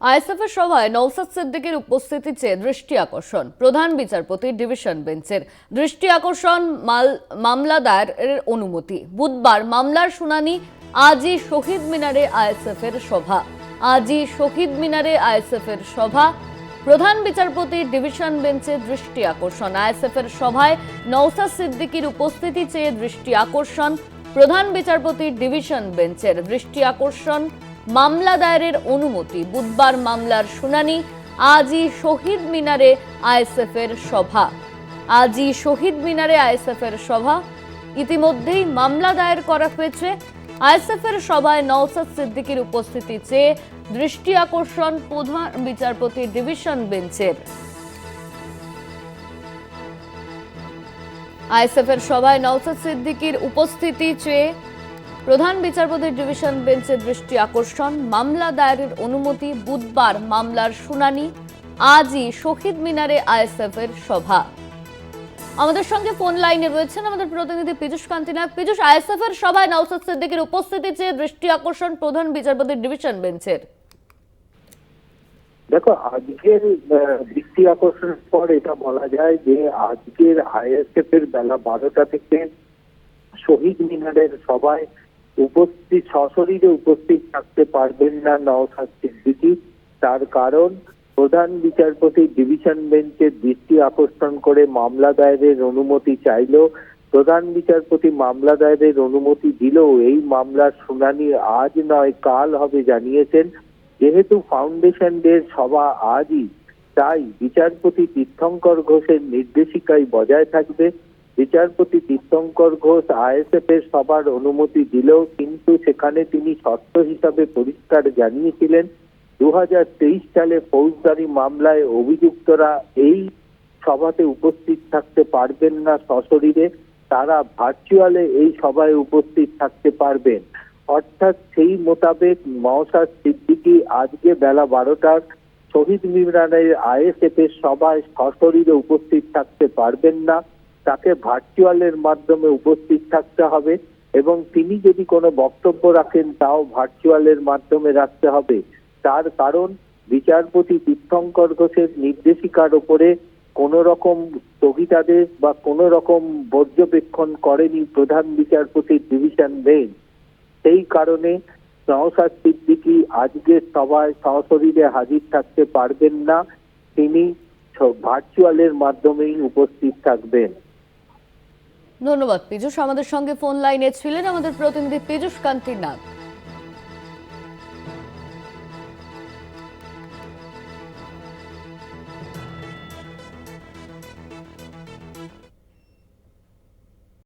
আইএসএফের সভায় নওশাদ সিদ্দিকীর উপস্থিতি চেয়ে দৃষ্টি আকর্ষণ। প্রধান বিচারপতি ডিভিশন বেঞ্চের দৃষ্টি আকর্ষণ, মামলা দায়েরের অনুমতি। বুধবার মামলার শুনানি। আজই শহীদ মিনারে আইএসএফের সভা। আজই শহীদ মিনারে আইএসএফের সভা। প্রধান বিচারপতির ডিভিশন বেঞ্চে দৃষ্টি আকর্ষণ। আইএসএফের সভায় নওশাদ সিদ্দিকীর উপস্থিতি চেয়ে দৃষ্টি আকর্ষণ। প্রধান বিচারপতির ডিভিশন বেঞ্চের দৃষ্টি আকর্ষণ, মামলা দায়েরের অনুমতি। বুধবার মামলার শুনানি। আজই শহীদ মিনারে আইএসএফের সভা। আজই শহীদ মিনারে আইএসএফের সভা। ইতিমধ্যেই মামলা দায়ের করা হয়েছে। আইএসএফের সভায় নওশাদ সিদ্দিকীর উপস্থিতি চেয়ে দৃষ্টি আকর্ষণ প্রধান বিচারপতির ডিভিশন বেঞ্চের। আইএসএফের সভায় নওশাদ সিদ্দিকীর উপস্থিতি চেয়ে প্রধান বিচারপতির ডিভিশন বেঞ্চের দৃষ্টি আকর্ষণ, মামলা দায়েরের অনুমতি। বুধবার মামলার শুনানি। আজই শহীদ মিনারে আইএসএফের সভা। আমাদের সঙ্গে ফোন লাইনে রয়েছেন আমাদের প্রতিনিধি পীযূষ কান্তি নাগ। পীযূষ, আইএসএফের সভায় নওশাদ সিদ্দিকীর উপস্থিতি চেয়ে দৃষ্টি আকর্ষণ প্রধান বিচারপতির ডিভিশন বেঞ্চের। দেখো, আজকের দৃষ্টি আকর্ষণের পর এটা বলা যায় যে আজকের আইএসএফ এর বেলা 12টা থেকে শহীদ মিনারের সভায় সশরীরে উপস্থিত থাকতে পারবেন না নওশাদ সিদ্দিকী। তার কারণ, প্রধান বিচারপতি ডিভিশন বেঞ্চের দৃষ্টি আকর্ষণ করে মামলা দায়েরের অনুমতি চাইল। প্রধান বিচারপতি মামলা দায়েরের অনুমতি দিলেও এই মামলার শুনানি আজ নয় কাল হবে জানিয়েছেন। যেহেতু ফাউন্ডেশন ডে সভা আজই, তাই বিচারপতি তীর্থঙ্কর ঘোষের নির্দেশিকায় বজায় থাকবে। বিচারপতি তীর্থঙ্কর ঘোষ আইএসএফ এর সভার অনুমতি দিলেও কিন্তু সেখানে তিনি শর্ত হিসাবে পরিষ্কার জানিয়েছিলেন 2023 সালে ফৌজদারি মামলায় অভিযুক্তরা এই সভাতে উপস্থিত থাকতে পারবেন না সশরীরে, তারা ভার্চুয়ালে এই সভায় উপস্থিত থাকতে পারবেন। অর্থাৎ সেই মোতাবেক নওশাদ সিদ্দিকী আজকে বেলা 12টার শহীদ মিনারের আইএসএফ এর সভায় সশরীরে উপস্থিত থাকতে পারবেন না, তাকে ভার্চুয়ালের মাধ্যমে উপস্থিত থাকতে হবে এবং তিনি যদি কোনো বক্তব্য রাখেন তাও ভার্চুয়ালের মাধ্যমে রাখতে হবে। তার কারণ, বিচারপতি তীর্থঙ্কর ঘোষের নির্দেশিকার উপরে কোন রকম স্থগিতাদেশ বা কোন রকম পর্যবেক্ষণ করেনি প্রধান বিচারপতির ডিভিশন বেঞ্চ। সেই কারণে নওশাদ সিদ্দিকী আজকের সভায় সশরীরে হাজির থাকতে পারবেন না, তিনি ভার্চুয়ালের মাধ্যমেই উপস্থিত থাকবেন। ধন্যবাদ পীযূষ। আমাদের সঙ্গে ফোন লাইনে ছিলেন আমাদের প্রতিনিধি পীযূষ কান্তি নাগ।